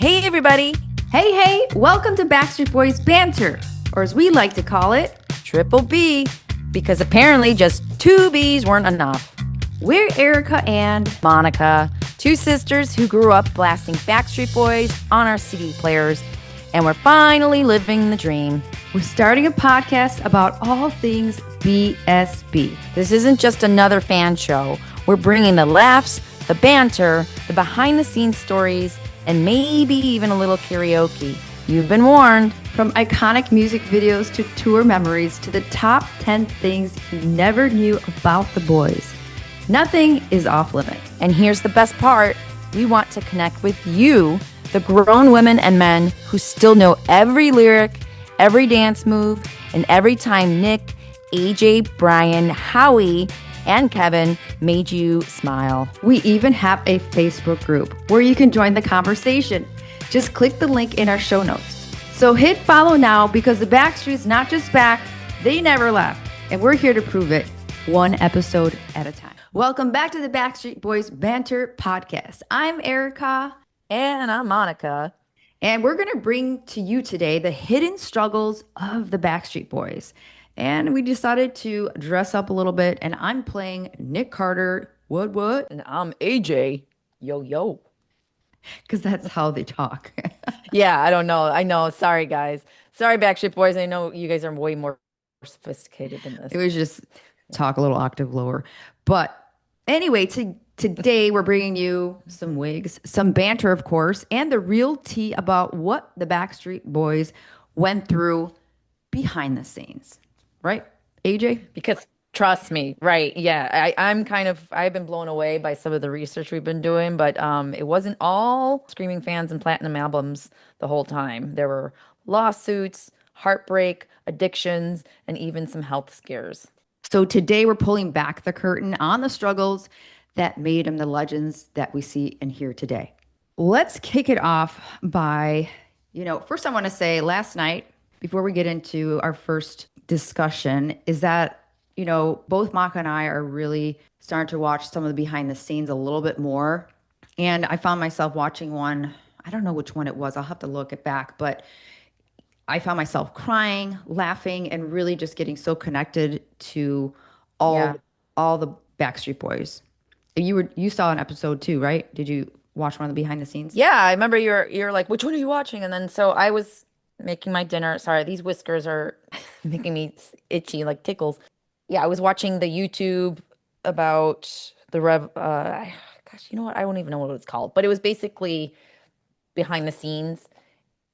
Hey, everybody. Hey, welcome to Backstreet Boys Banter, or as we like to call it, Triple B, because apparently just two Bs weren't enough. We're Erika and Monika, two sisters who grew up blasting Backstreet Boys on our CD players, and we're finally living the dream. We're starting a podcast about all things BSB. This isn't just another fan show. We're bringing the laughs, the banter, the behind-the-scenes stories, and maybe even a little karaoke. You've been warned. From iconic music videos to tour memories to the top 10 things you never knew about the boys. Nothing is off limits. And here's the best part. We want to connect with you, the grown women and men who still know every lyric, every dance move, and every time Nick, AJ, Brian, Howie, and Kevin made you smile. We even have a Facebook group where you can join the conversation. Just click the link in our show notes. So hit follow now because the Backstreet's not just back, they never left. And we're here to prove it, one episode at a time. Welcome back to the Backstreet Boys Banter Podcast. I'm Erika. And I'm Monika. And we're going to bring to you today the hidden struggles of the Backstreet Boys. And we decided to dress up a little bit. And I'm playing Nick Carter. What? And I'm AJ. Yo. Because that's how they talk. Yeah, I don't know. I know. Sorry, guys. Sorry, Backstreet Boys. I know you guys are way more sophisticated than this. It was just talk a little octave lower. But anyway, today we're bringing you some wigs, some banter, of course, and the real tea about what the Backstreet Boys went through behind the scenes. Right, AJ? Because trust me, right? Yeah, I've been blown away by some of the research we've been doing, but it wasn't all screaming fans and platinum albums the whole time. There were lawsuits, heartbreak, addictions, and even some health scares. So today we're pulling back the curtain on the struggles that made them the legends that we see and hear today. Let's kick it off by, first I want to say last night, before we get into our first discussion, is that, both Maka and I are really starting to watch some of the behind the scenes a little bit more. And I found myself watching one, I don't know which one it was. I'll have to look it back, but I found myself crying, laughing, and really just getting so connected to all the Backstreet Boys. You saw an episode too, right? Did you watch one of the behind the scenes? Yeah, I remember you're like, which one are you watching? And then so I was making my dinner. Sorry, these whiskers are making me itchy, like tickles. Yeah, I was watching the YouTube about the gosh, you know what? I don't even know what it's called, but it was basically behind the scenes.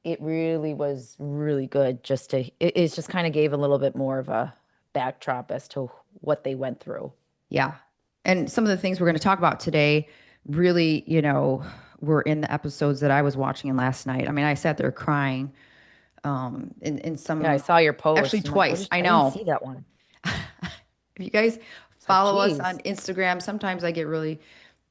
It really was really good. It just kind of gave a little bit more of a backdrop as to what they went through. Yeah. And some of the things we're going to talk about today really, were in the episodes that I was watching last night. I mean, I sat there crying. In some, yeah, I saw your post. Actually, twice. I know. I didn't see that one. If you guys follow us on Instagram, sometimes I get really,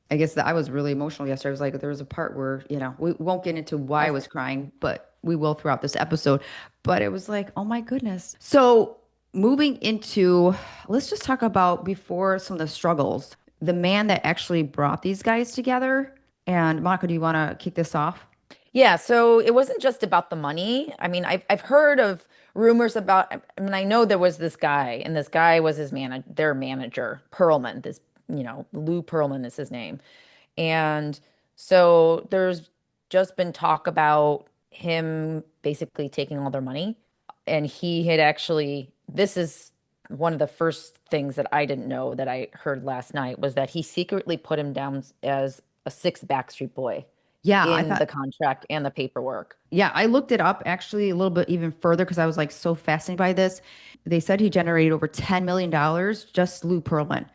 I guess that I was really emotional yesterday. I was like, there was a part where, we won't get into why I was crying, but we will throughout this episode. But it was like, oh my goodness. So moving into, let's just talk about before some of the struggles, the man that actually brought these guys together. And Monica, do you want to kick this off? Yeah, so it wasn't just about the money. I mean, I've heard of rumors about. I mean, I know there was this guy, and this guy was their manager, Pearlman. Lou Pearlman is his name, and so there's just been talk about him basically taking all their money, and he had actually. This is one of the first things that I didn't know that I heard last night was that he secretly put him down as a sixth Backstreet Boy. Yeah, in the contract and the paperwork. Yeah, I looked it up actually a little bit even further because I was like so fascinated by this. They said he generated over $10 million, just Lou Pearlman.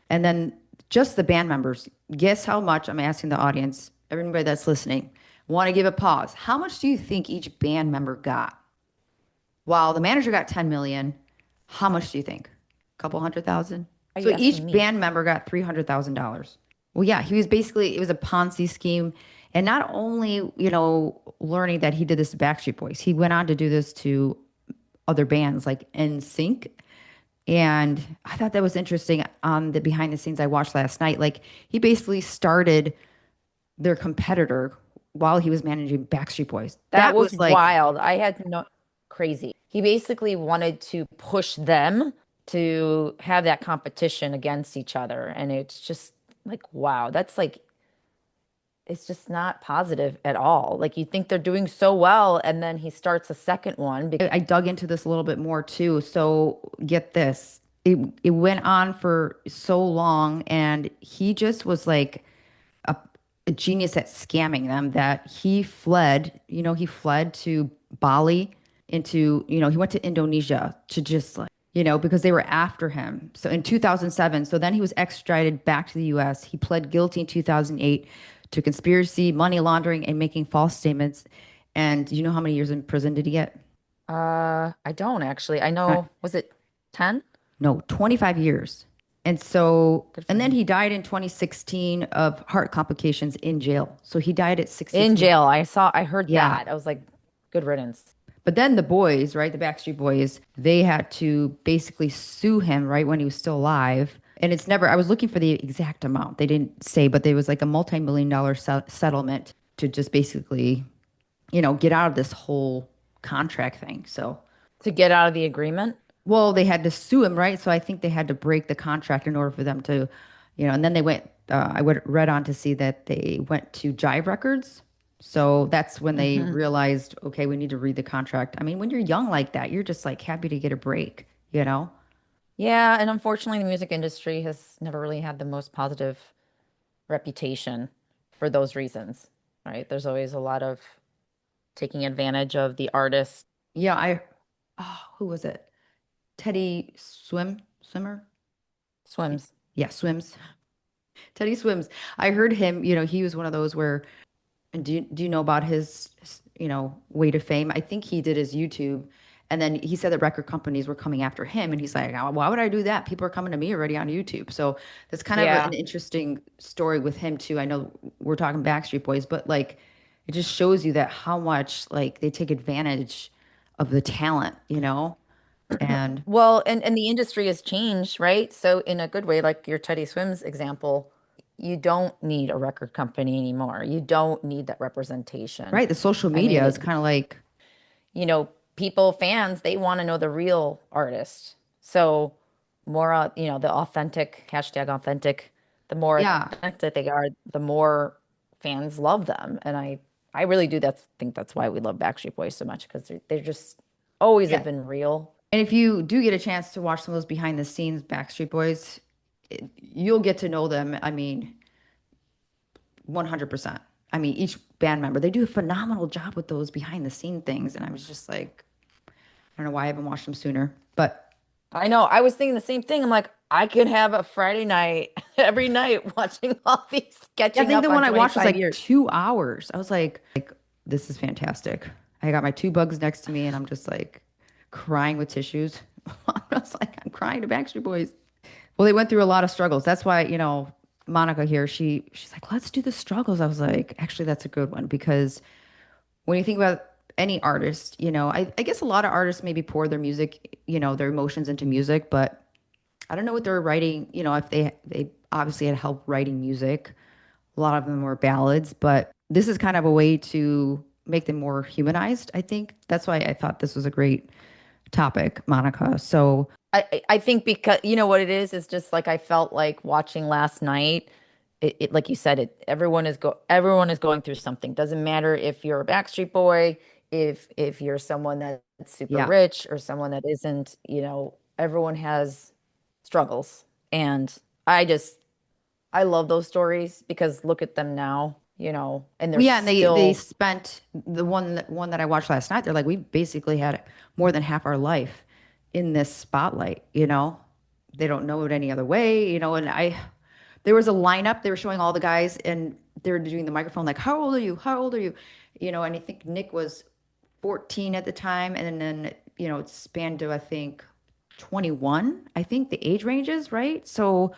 And then just the band members. Guess how much? I'm asking the audience, everybody that's listening, want to give a pause. How much do you think each band member got? While the manager got 10 million, how much do you think? A couple $100,000? So each band member got $300,000. Well, yeah, it was a Ponzi scheme. And not only, learning that he did this to Backstreet Boys, he went on to do this to other bands like NSYNC. And I thought that was interesting on the behind the scenes I watched last night. Like he basically started their competitor while he was managing Backstreet Boys. That That was was like, wild. I had no crazy. He basically wanted to push them to have that competition against each other. And it's just like, wow, that's like, it's just not positive at all. Like you think they're doing so well, and then he starts a second one. I dug into this a little bit more too. So get this. It went on for so long, and he just was like a, a genius at scamming them that he fled, he fled to Bali into, he went to Indonesia to just like, because they were after him. So in 2007, so then he was extradited back to the US. He pled guilty in 2008 to conspiracy, money laundering, and making false statements. And you know how many years in prison did he get? I don't actually. I Uh, know, was it 10? no, 25 years. And so, Good for and then him. he died in 2016 of heart complications in jail. So he died at In 62. jail. I heard Yeah. that. I was like, good riddance. But then the boys, right, the Backstreet Boys, they had to basically sue him right when he was still alive. And it's never, I was looking for the exact amount. They didn't say, but there was like a multi-million dollar settlement to just basically, get out of this whole contract thing. So, To get out of the agreement? well, they had to sue him, right? So I think they had to break the contract in order for them to, and then they went, read on to see that they went to Jive Records. So that's when they Hmm. realized, okay, we need to read the contract. I mean, when you're young like that, you're just like happy to get a break, you know? Yeah, and unfortunately, the music industry has never really had the most positive reputation for those reasons, right? There's always a lot of taking advantage of the artist. Yeah, who was it? Teddy Swimmer? Swims. Yeah, Swims. Teddy Swims. I heard him, he was one of those where, and do you know about his way to fame? I think he did his YouTube, and then he said that record companies were coming after him, and he's like, "Oh, why would I do that? People are coming to me already on YouTube." So that's kind of an Yeah. interesting story with him too. I know we're talking Backstreet Boys, but like it just shows you that how much like they take advantage of the talent. And Well, and the industry has changed, right? So in a good way, like your Teddy Swims example, you don't need a record company anymore. You don't need that representation. right, the social I mean, media is kind of like, people, fans, they want to know the real artist. So more, the authentic, hashtag authentic, the more yeah, authentic they are, the more fans love them. And I really do think that's why we love Backstreet Boys so much because they're just always have yeah. been real. And if you do get a chance to watch some of those behind the scenes Backstreet Boys, you'll get to know them. I mean, 100%. I mean, each band member, they do a phenomenal job with those behind the scene things. And I was just like, I don't know why I haven't watched them sooner. But I know. I was thinking the same thing. I'm like, I could have a Friday night every night watching all these, yeah, I catching think up the on one I watched was 25 like years. 2 hours. I was like, this is fantastic. I got my two bugs next to me and I'm just like crying with tissues. I was like, I'm crying to Backstreet Boys. Well, they went through a lot of struggles. That's why, Monica here, she's like, let's do the struggles. I was like, actually, that's a good one because when you think about any artist, I guess a lot of artists maybe pour their music, their emotions into music, but I don't know what they're writing, if they obviously had help writing music. A lot of them were ballads, but this is kind of a way to make them more humanized, I think. That's why I thought this was a great topic, Monica. So, I think because you know what it is just like I felt like watching last night. It like you said, everyone is going through something. Doesn't matter if you're a Backstreet Boy, if you're someone that's super yeah. rich or someone that isn't, everyone has struggles. And I just I love those stories because look at them now, and they're Well, yeah, and they still. spent the one that I watched last night. They're like, we basically had more than half our life in this spotlight. They don't know it any other way. And there was a lineup. They were showing all the guys, and they were doing the microphone like, "How old are you? How old are you?" And I think Nick was 14 at the time, and then it spanned to I think 21. I think the age ranges, right? So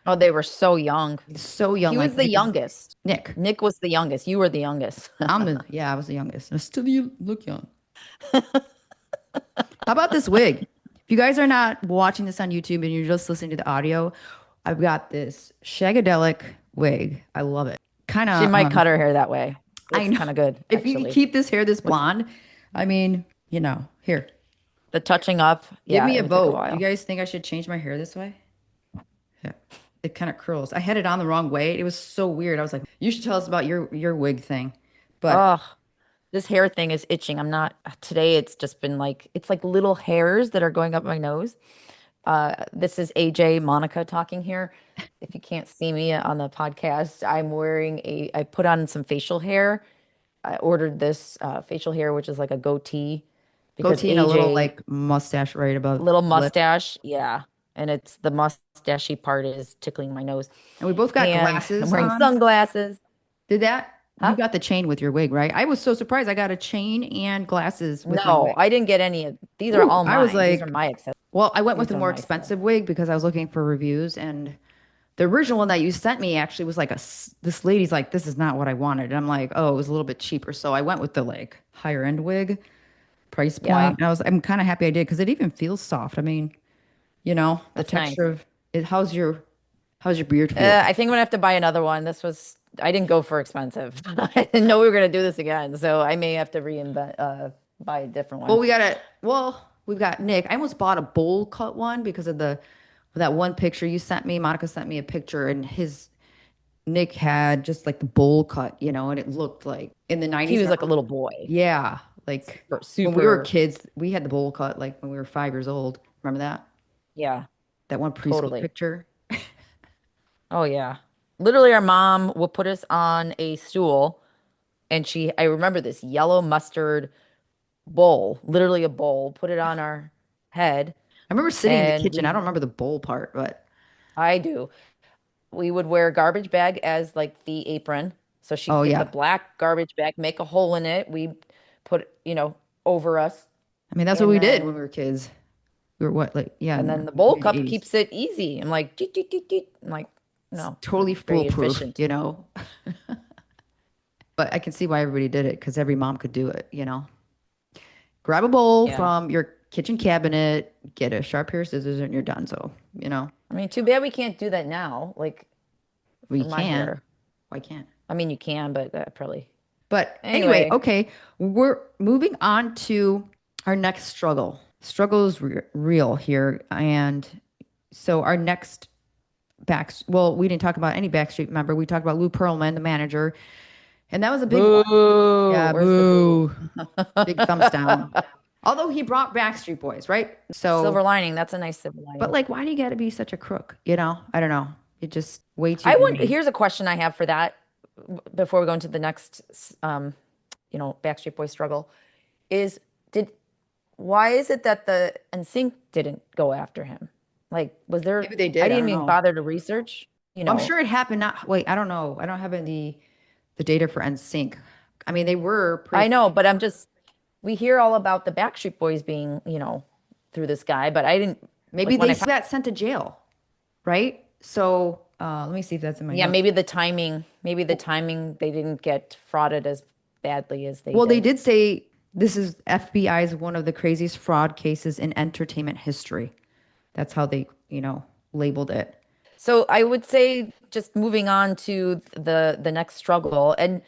Oh, they were so young. so young, He was like the Nick is youngest. Nick. Nick was the youngest. You were the youngest. Yeah, I was the youngest. And still you look young. How about this wig? If you guys are not watching this on YouTube and you're just listening to the audio, I've got this shagadelic wig. I love it. Kind She of might cut her hair that way. I looks know. kind of good, If you could actually. keep this hair this With blonde, I mean, here, the touching up, give yeah, me it a would take a vote. Do you while. guys think I should change my hair this way? Yeah. It kind of curls. I had it on the wrong way. It was so weird. I was like, you should tell us about your wig thing. But Oh, this hair thing is itching. I'm not today. It's just been like it's like little hairs that are going up my nose. This is AJ Monica talking here. If you can't see me on the podcast, I put on some facial hair. I ordered this facial hair, which is like a goatee because goatee and a little AJ, like mustache right above little the lip. mustache. Yeah. And it's the mustachy part is tickling my nose. And we both got And I'm glasses wearing on. sunglasses. Did that? You Huh? got the chain with your wig, right? I was so surprised. I got a chain and glasses with my No, wig. I didn't get any of these are Ooh, all I was mine. These are like, my accessories. well, I went with These a are more my stuff. expensive wig because I was looking for reviews, and the original one that you sent me actually was like this lady's like, this is not what I wanted. And I'm like, oh, it was a little bit cheaper. So I went with the like higher end wig price Yeah, point. And I'm kind of happy I did because it even feels soft. I mean, the that's texture nice. of it. How's your beard feel? I think I'm gonna have to buy another one. I didn't go for expensive. I didn't know we were gonna do this again, so I may have to buy a different one. We've got Nick. I almost bought a bowl cut one because of the that one picture you sent me. Monica sent me a picture and his Nick had just like the bowl cut, and it looked like in the He 90s. was like a Remember? little boy, Yeah, like super, when we were super, kids, we had the bowl cut like when we were 5 years old. Remember that? yeah, That one preschool totally. picture. Oh yeah. Literally, our mom will put us on a stool, and I remember this yellow mustard bowl, literally a bowl, put it on our head, I remember sitting in the and kitchen. I don't remember the bowl part, but I do. We would wear a garbage bag as like the apron. So she'd oh get the yeah. black garbage bag, make a hole in it. We put, over us, I mean, that's what and we did when then we were kids. We were what, like, yeah, and in then the the bowl mid cup 80s. keeps it easy. I'm like, "Deet, deet, deet, deet." I'm like, It's no, totally very foolproof, efficient. you know? But I can see why everybody did it because every mom could do it. Grab a bowl Yeah. from your kitchen cabinet, get a sharp pair of scissors, and you're done. So, I mean, too bad we can't do that now, like we for my can. hair. Why can't? I mean, you can, but probably. But anyway, Anyway, okay, we're moving on to our next struggle. Struggle is real here. And so our next well, we didn't talk about any Backstreet member. We talked about Lou Pearlman, the manager, and that was a big one. boo. Yeah, Where's the boo? boo. Big thumbs down. Although he brought Backstreet Boys, right? So, Silver lining. That's a nice silver but lining. like, why do you got to be such a crook? I don't know. It just way too I wonder, greedy. here's a question I have for that before we go into the next, Backstreet Boy struggle is did why is it that the NSYNC didn't go after him? Like, was there, Maybe they I did. I didn't don't even know. bother to research, I'm sure it happened. Not wait. I don't know. I don't have any the data for NSYNC. I mean, they were I pretty. know, but we hear all about the Backstreet Boys being, through this guy, but I didn't, Maybe like when they I found, got sent to jail, right? So let me see if that's in my yeah, notes. maybe the timing, they didn't get frauded as badly as they Well, they did. did say this is FBI's one of the craziest fraud cases in entertainment history. That's how they, labeled it. So I would say just moving on to the next struggle. And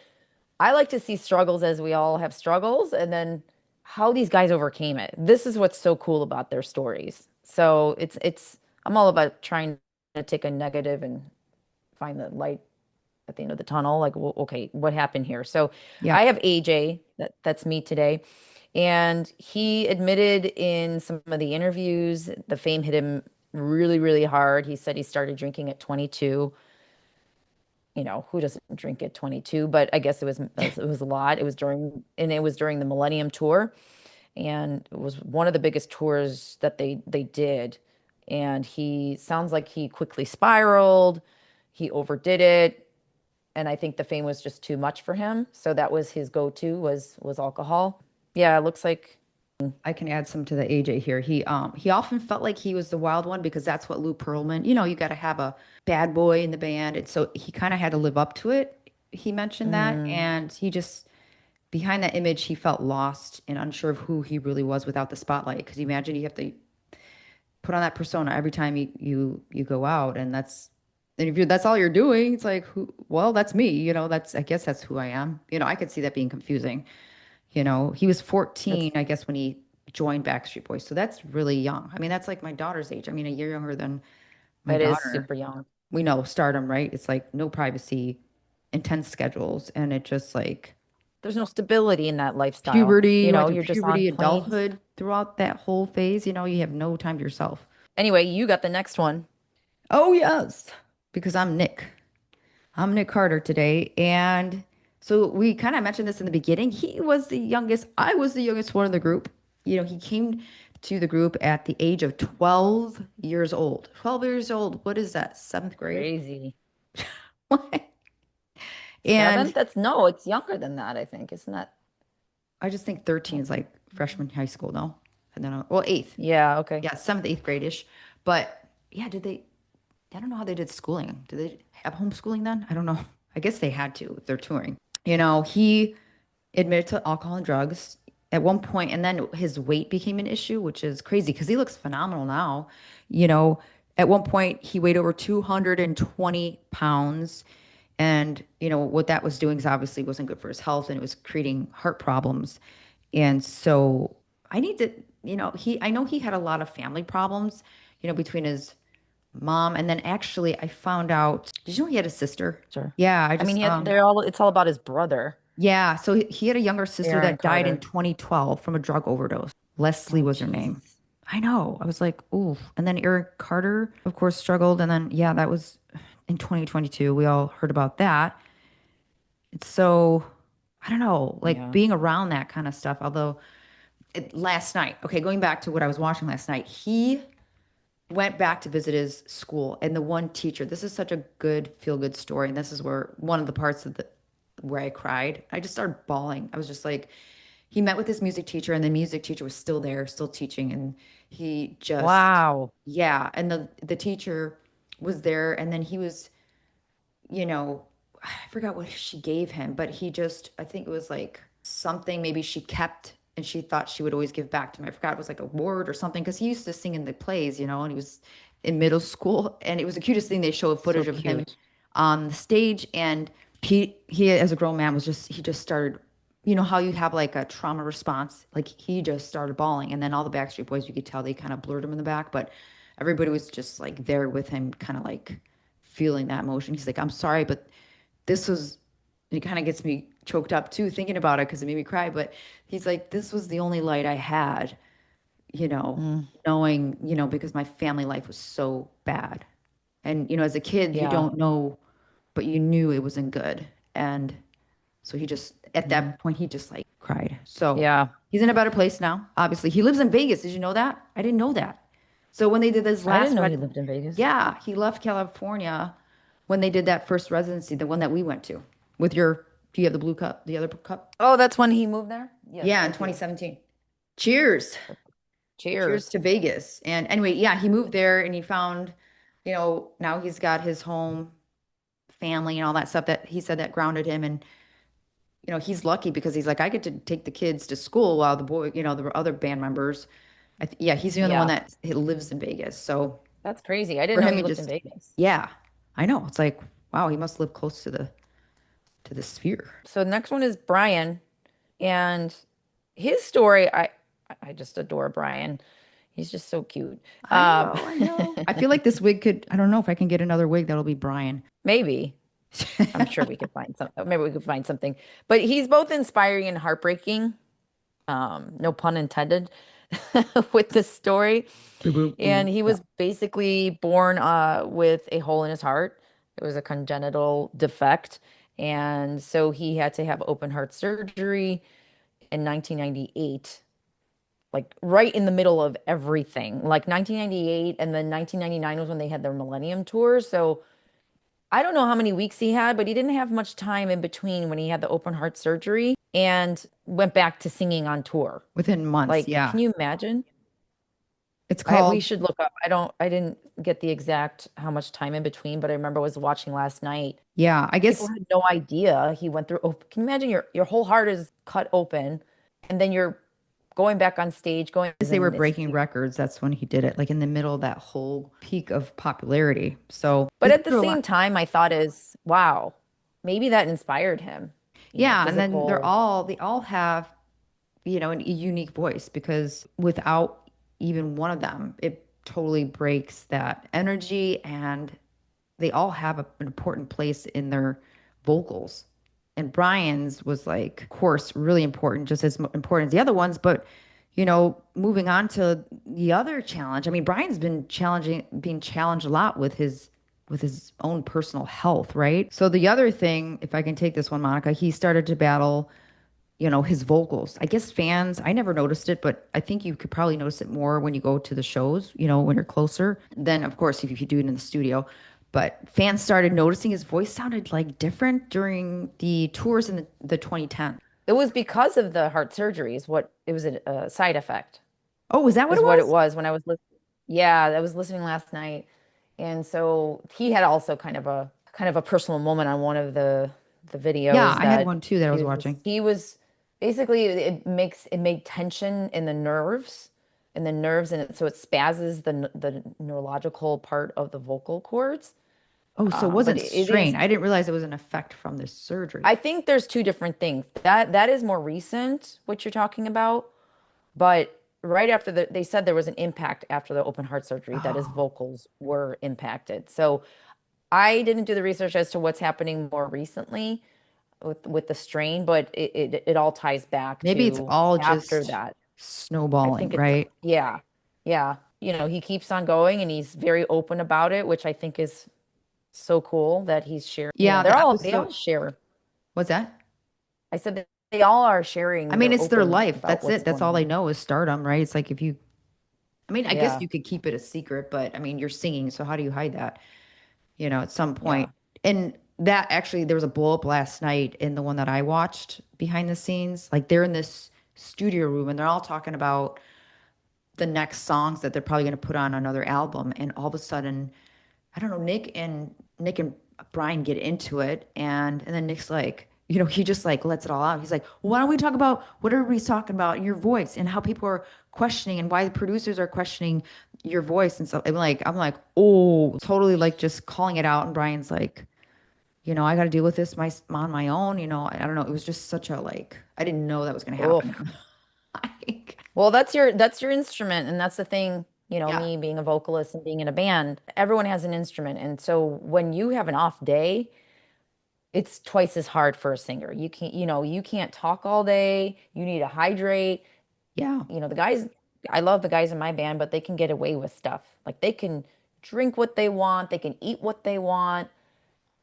I like to see struggles as we all have struggles and then how these guys overcame it. This is what's so cool about their stories. So it's I'm all about trying to take a negative and find the light at the end of the tunnel. Like, well, okay, what happened here? So Yeah. I have AJ, that's me today. And he admitted in some of the interviews, the fame hit him really, really hard. He said he started drinking at 22. Who doesn't drink at 22? But I guess it was a lot. It was during the Millennium Tour, and it was one of the biggest tours that they did. And he sounds like he quickly spiraled. He overdid it, and I think the fame was just too much for him. So that was his go-to was alcohol. Yeah, it looks like I can add some to the AJ here. He often felt like he was the wild one because that's what Lou Pearlman, you got to have a bad boy in the band. And so he kind of had to live up to it. He mentioned that. mm, And he just, behind that image, he felt lost and unsure of who he really was without the spotlight. Because you imagine you have to put on that persona every time you go out. And And if that's all you're doing, it's like, well, that's me, I guess that's who I am. I could see that being confusing. He was 14, That's I guess, when he joined Backstreet Boys. So that's really young. I mean, that's like my daughter's age. I mean, a year younger than my that is daughter. super young. We know stardom, right? It's like no privacy, intense schedules, and it just like There's no stability in that lifestyle. puberty, You you went know, through you're just on puberty, planes. adulthood throughout that whole phase, you have no time to yourself. Anyway, you got the next one. Oh, yes, because I'm Nick. I'm Nick Carter today. And so we kind of mentioned this in the beginning. He was the youngest. I was the youngest one in the group. He came to the group at the age of 12 years old. 12 years old. What is that? Seventh grade? Crazy. And Seventh? That's no, it's younger than that, I think. Isn't that? I just think 13 is like freshman high school, no? And then, well, eighth. Yeah, okay. Yeah, seventh, eighth grade-ish. But yeah, I don't know how they did schooling. Did they have homeschooling then? I don't know. I guess they had to if they're touring. He admitted to alcohol and drugs at one point, and then his weight became an issue, which is crazy because he looks phenomenal now. You know, at one point he weighed over 220 pounds, and what that was doing is obviously wasn't good for his health, and it was creating heart problems. And so I need to, I know he had a lot of family problems, between his mom and then actually I found out. Did you know he had a sister? Sure. Yeah, I I mean, just it's all about his brother, yeah, so he had a younger sister Aaron that died in Carter. 2012 from a drug overdose. Leslie Oh, was her name. Jesus. I know. I was like, ooh. And then Eric Carter, of course, struggled. And then, yeah, that was in 2022. We all heard about that. It's so, I don't know, like Yeah. being around that kind of stuff. Although last night, okay, going back to what I was watching last night, he went back to visit his school and the one teacher. This is such a good feel good story, and this is where one of the parts of the where I cried. I just started bawling. I was just like, he met with his music teacher, and the music teacher was still there, still teaching, and he just Wow. yeah, and the teacher was there, and then he was, you know, I forgot what she gave him, but he just, I think it was like something maybe she kept and she thought she would always give back to him. I forgot it was like a word or something because he used to sing in the plays, and he was in middle school. And it was the cutest thing. They showed So footage of him cute. on the stage. And he as a grown man, he just started, how you have like a trauma response? Like he just started bawling. And then all the Backstreet Boys, you could tell they kind of blurred him in the back, but everybody was just like there with him, kind of like feeling that emotion. He's like, I'm sorry, but this was, it kind of gets me choked up too, thinking about it because it made me cry. But he's like, this was the only light I had, you know, Mm, knowing, because my family life was so bad. And, as a kid, you yeah. don't know, but you knew it wasn't good. And so he just, at Mm, that point, he just like cried. So yeah. he's in a better place now. Obviously, he lives in Vegas. Did you know that? I didn't know that. So when they did this I didn't last know red, he lived in Vegas. yeah, he left California when they did that first residency, the one that we went to with do you have the blue cup, the other cup? Oh, that's when he moved there? Yes, Yeah, I in do. 2017. Cheers. Cheers Cheers. to Vegas. And anyway, yeah, he moved there and he found, now he's got his home, family, and all that stuff that he said that grounded him. And, he's lucky because he's like, I get to take the kids to school while the boy, the other band members, yeah, he's the only one Yeah. that he lives in Vegas. So That's crazy. I didn't for know him, he he lived in just, Vegas. yeah, I know. It's like, wow, he must live close to the sphere. So the next one is Brian, and his story, I just adore Brian. He's just so cute. I Um, know, I know. I feel like this wig could, I don't know if I can get another wig that'll be Brian. maybe. I'm sure we could find some. Maybe we could find something. But he's both inspiring and heartbreaking. No pun intended with this story. Boo boo And boo. he Yeah. was basically born with a hole in his heart. It was a congenital defect. And so he had to have open heart surgery in 1998, like right in the middle of everything. Like 1998 and then 1999 was when they had their Millennium Tour. So I don't know how many weeks he had, but he didn't have much time in between when he had the open heart surgery and went back to singing on tour. Within months. Like, Yeah. can you imagine? It's We called, should look up. I didn't get the exact how much time in between, but I remember I was watching last night. yeah, I People guess, had no idea he went through. Oh, can you imagine your whole heart is cut open and then you're going back on stage, going As they were and it's, breaking records, that's when he did it, like in the middle of that whole peak of popularity. So but he's at been the through a lot. same time, I thought is, wow, maybe that inspired him, Yeah, and then physical. they all have, a unique voice because without even one of them, it totally breaks that energy and they all have an important place in their vocals. And Brian's was like, of course, really important, just as important as the other ones. But, moving on to the other challenge. I mean, Brian's being challenged a lot with his own personal health, right? So the other thing, if I can take this one, Monica, he started to battle his vocals. I guess fans, I never noticed it, but I think you could probably notice it more when you go to the shows, when you're closer. Then, of course, if you do it in the studio. But fans started noticing his voice sounded like different during the tours in the 2010. It was because of the heart surgery is what it was a side effect Oh, is that what it is what it was? was when I was listening. Yeah, I was listening last night. And so he had also kind of a personal moment on one of the Yeah, videos I had that one too that I was watching. he was basically it made tension in the nerves and so it spazzes the neurological part of the vocal cords. Oh, so it But wasn't it strain. is I didn't realize it was an effect from this surgery. I think there's two different things. That is more recent, what you're talking about. But right after they said there was an impact after the open heart surgery that his Oh, vocals were impacted. So I didn't do the research as to what's happening more recently with the strain, but it all ties back maybe it's to all after just that. I snowballing, think it's right? yeah, yeah. He keeps on going and he's very open about it, which I think is so cool that he's sharing. Yeah, They're the all they episode. all share. What's that? I said that they all are I sharing. mean, They're it's their open life. about That's what's it. That's going all they on. know is stardom, right? It's like if you, I mean, I guess Yeah, you could keep it a secret, but I mean, you're singing, so how do you hide that? At some point. yeah. And that actually, there was a blow up last night in the one that I watched behind the scenes. Like they're in this studio room and they're all talking about the next songs that they're probably going to put on another album. And all of a sudden, I don't know, Nick and Brian get into it, and then Nick's like, he just like lets it all out. He's like, why don't we talk about what everybody's talking about in your voice and how people are questioning and why the producers are questioning your voice and stuff. I'm like, oh, totally like just calling it out. And Brian's like, I got to deal with this on my own. I don't know. It was just such a like, I didn't know that was going to happen. Oof. Like, Well, that's your instrument, and that's the thing. yeah, Me being a vocalist and being in a band, everyone has an instrument, and so when you have an off day, it's twice as hard for a singer. You can't talk all day. You need to hydrate. yeah, The guys, I love the guys in my band, but they can get away with stuff. Like they can drink what they want, they can eat what they want.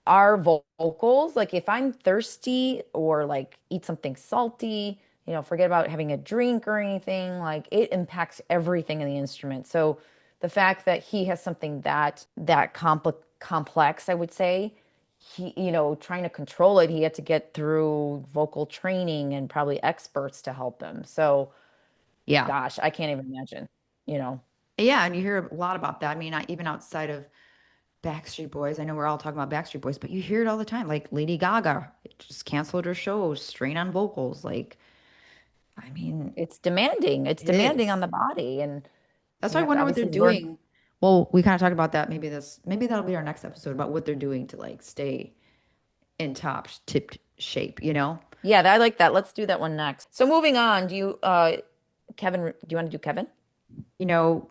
Our vocals, like if I'm thirsty or like eat something salty, forget about having a drink or anything, like it impacts everything in the instrument. So the fact that he has something that complex, I would say, trying to control it, he had to get through vocal training and probably experts to help him. So yeah. gosh, I can't even imagine, you know. Yeah, and you hear a lot about that. I mean, even outside of Backstreet Boys. I know we're all talking about Backstreet Boys, but you hear it all the time. Like Lady Gaga just canceled her shows, strain on vocals. Like, I mean, It's demanding. It's it demanding on is. the body, and That's you why I have to wonder what they're obviously learn. doing. Well, we kind of talked about that. Maybe that'll be our next episode about what they're doing to like stay in top tipped shape. Yeah, I like that. Let's do that one next. So moving on, Kevin, do you want to do Kevin? You know,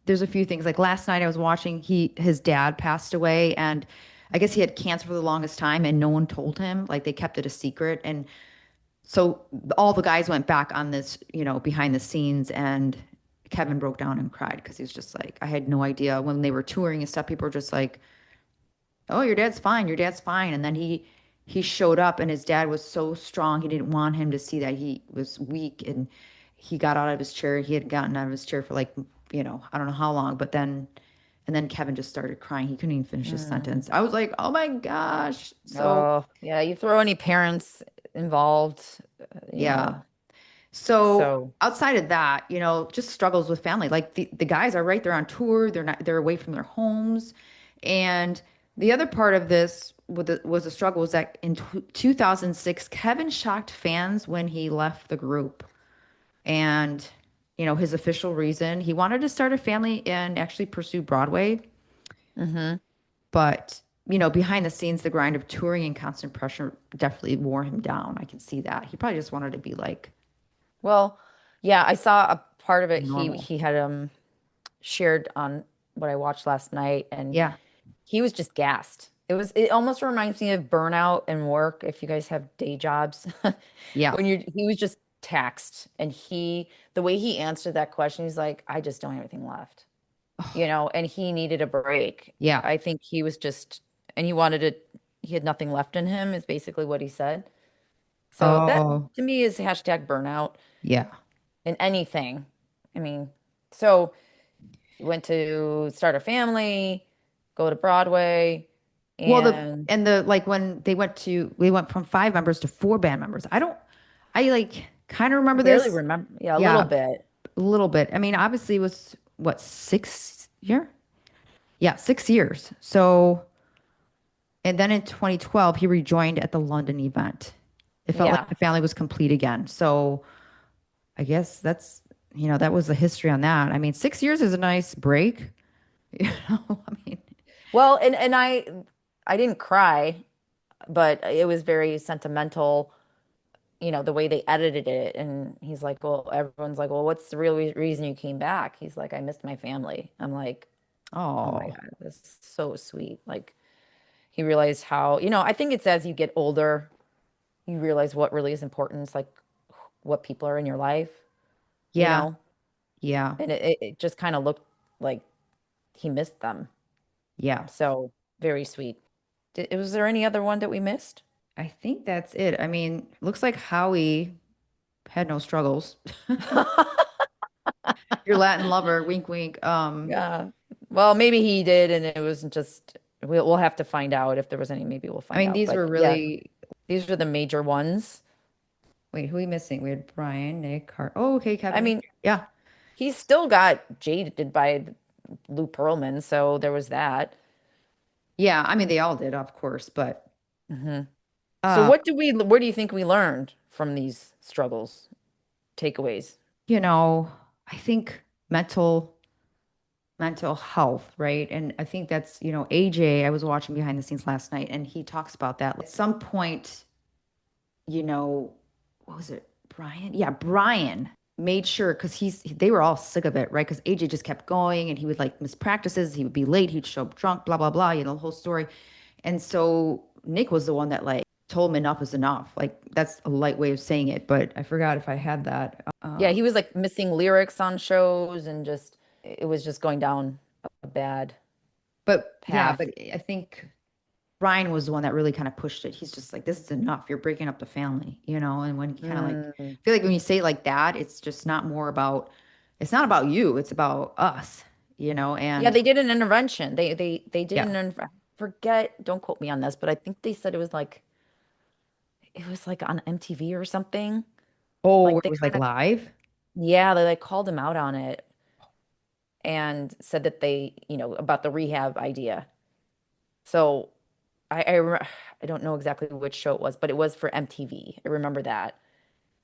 there's a few things. Like last night I was watching, his dad passed away and I guess he had cancer for the longest time and no one told him. Like they kept it a secret. And so all the guys went back on this, behind the scenes, and Kevin broke down and cried because he was just like, I had no idea when they were touring and stuff. People were just like, "Oh, your dad's fine. Your dad's fine." And then he showed up, and his dad was so strong. He didn't want him to see that he was weak, and he got out of his chair. He had gotten out of his chair for like, I don't know how long, but then. And then Kevin just started crying. He couldn't even finish his Mm. sentence. I was like, "Oh my gosh!" So Oh, yeah, you throw any parents involved, you yeah, know. so So outside of that, just struggles with family. Like the guys are right there on tour. They're away from their homes. And the other part of this was the struggle was that in 2006, Kevin shocked fans when he left the group. And, his official reason, he wanted to start a family and actually pursue Broadway. Hmm. But, behind the scenes, the grind of touring and constant pressure definitely wore him down. I can see that. He probably just wanted to be like Well, yeah, I saw a part of it. He normal. he had shared on what I watched last night, and Yeah. he was just gassed. It almost reminds me of burnout and work if you guys have day jobs. Yeah. When he was just taxed, and the way he answered that question, he's like, I just don't have anything left. And he needed a break. Yeah. I think he was just, and he had nothing left in him, is basically what he said. So that Oh, to me is hashtag burnout yeah. in anything. I mean, so went to start a family, go to Broadway, Well, and like when we went from 5 members to 4 band members. I like kind of I remember barely this. remember. Yeah, a little Yeah, bit. a little bit. I mean, obviously it was what, 6 year? Yeah, 6 years. So, and then in 2012, he rejoined at the London event. It felt like Yeah. the family was complete again. So I guess that was the history on that. I mean, 6 years is a nice break. I mean, Well, and I didn't cry, but it was very sentimental, the way they edited it. And he's like, well, everyone's like, well, what's the real reason you came back? He's like, I missed my family. I'm like, oh my oh, God, this is so sweet. Like he realized how, I think it's as you get older, you realize what really is important. It's like what people are in your life, you yeah, know, yeah, and it just kind of looked like he missed them. yeah. So very sweet. Was there any other one that we missed? I think that's it. I mean, looks like Howie had no struggles. Your Latin lover, wink, wink. Yeah. Well, maybe he did, and it wasn't just. We'll have to find out if there was any. Maybe we'll I find mean, out. these But were yeah, really. these are the major ones. Wait, who are we missing? We had Brian, Nick, Oh, okay, I Kevin. mean, Yeah, he still got jaded by Lou Pearlman, so there was that. yeah. I mean, they all did, of course, but Hmm. So uh, where do you think we learned from these struggles, takeaways? you know, I think mental health, right? And I think that's, AJ, I was watching behind the scenes last night, and he talks about that. At some point, you know, what was it? Brian? Yeah, Brian made sure because they were all sick of it, right? Because AJ just kept going and he would like miss practices, he would be late, he'd show up drunk, blah, blah, blah, the whole story. And so Nick was the one that like told him enough is enough. Like that's a light way of saying it, but I forgot if I had that. Yeah, he was like missing lyrics on shows and just it was just going down a bad But yeah, path. but I think Brian was the one that really kind of pushed it. He's just like, this is enough. You're breaking up the family, and when you kind of like, Mm. I feel like when you say it like that, it's just not more about, it's not about you, it's about us, Yeah, and they did an intervention. They did yeah. an forget, don't quote me on this, but I think they said it was like on MTV or something. Oh, where Like it they was like kind of live. yeah, they like called him out on it and said that about the rehab idea. So I don't know exactly which show it was, but it was for MTV. I remember that.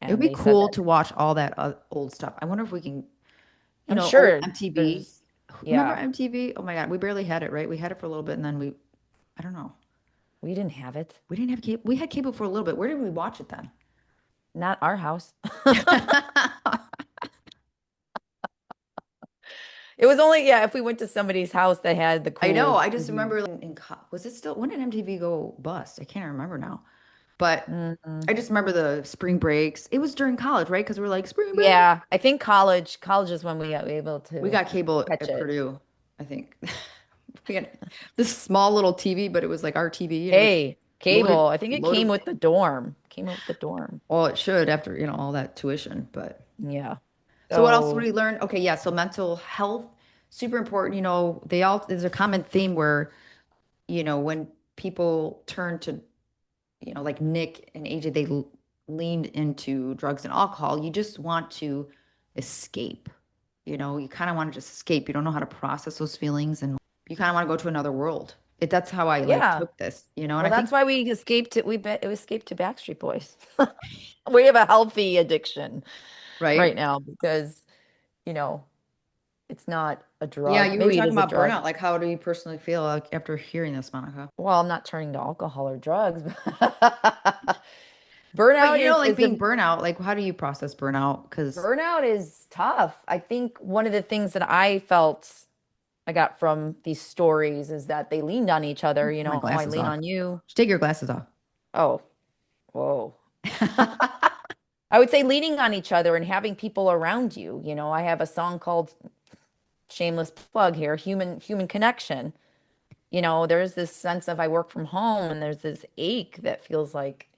It would And be they said cool that to watch all that old stuff. I wonder if we can, I'm old sure MTV. there's Remember yeah, MTV? Oh my God, we barely had it, right? We had it for a little bit and then I don't know. we didn't have it. We didn't have cable. We had cable for a little bit. Where did we watch it then? Not our house. It was only, yeah, if we went to somebody's house that had the I know. cool I just TV. remember was it still, when did MTV go bust? I can't remember now. But Mm-mm. I just remember the spring breaks. It was during college, right? Because we are like, spring break. Yeah, I think college is when we got able We to got cable catch at it. Purdue, I think. We had this small little TV, but it was like our TV and it was Hey, loaded, cable. I think it loaded came with, with the dorm. Came with the dorm. well, it should after, all that tuition. But Yeah. so what else would So, we learn? Okay, yeah. So mental health, super important. There's a common theme where, when people turn to like Nick and AJ, they leaned into drugs and alcohol. You just want to escape. You kind of want to just escape. You don't know how to process those feelings, and you kind of want to go to another world. That's how I like yeah. took this, and Well, I think that's why we escaped it. We escaped to Backstreet Boys. We have a healthy addiction. right right? now because, you know, it's not a Yeah, drug. you were Maybe it talking is a about drug. burnout. Like, how do you personally feel like, after hearing this, Monica? Well, I'm not turning to alcohol or drugs. But Burnout you know, like is being a burnout, like how do you process burnout? Because burnout is tough. I think one of the things that I felt I got from these stories is that they leaned on each other. You my know, oh, I glasses lean off. on you. Just take your glasses off. Oh, whoa. I would say leaning on each other and having people around you. You know, I have a song called shameless plug here, human connection. You know, there's this sense of I work from home and there's this ache that feels like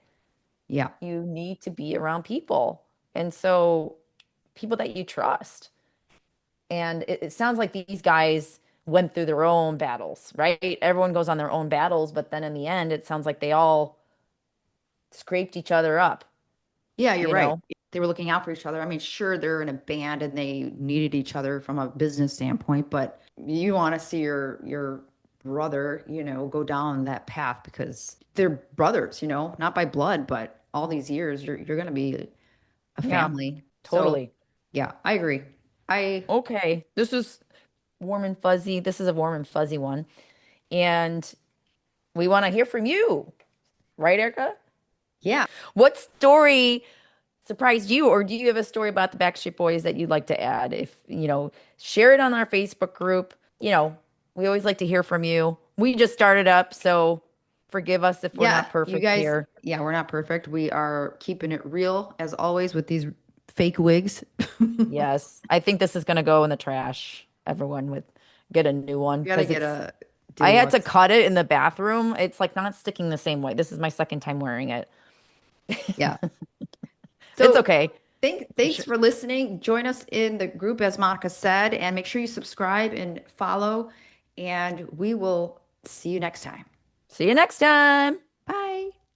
Yeah. you need to be around people. And so people that you trust. And it sounds like these guys went through their own battles, right? Everyone goes on their own battles, but then in the end, it sounds like they all scraped each other up, Yeah, you're you right. know? They were looking out for each other. I mean, sure, they're in a band and they needed each other from a business standpoint, but you want to see your brother, go down that path because they're brothers, not by blood, but all these years you're going to be a Yeah, family. So, totally. yeah, I agree. I Okay. This is warm and fuzzy. This is a warm and fuzzy one. And we want to hear from you, right, Erica? Yeah. What story surprised you, or do you have a story about the Backstreet Boys that you'd like to add? If, share it on our Facebook group. We always like to hear from you. We just started up, so forgive us if we're Yeah, not you perfect guys, here. yeah, we're not perfect. We are keeping it real as always with these fake wigs. Yes, I think this is going to go in the trash. Everyone would get a new one We gotta because get it's, a I had to deluxe. cut it in the bathroom. It's like not sticking the same way. This is my second time wearing it. Yeah. It's So okay. thanks for listening. Join us in the group, as Monica said, and make sure you subscribe and follow. And we will see you next time. See you next time. Bye.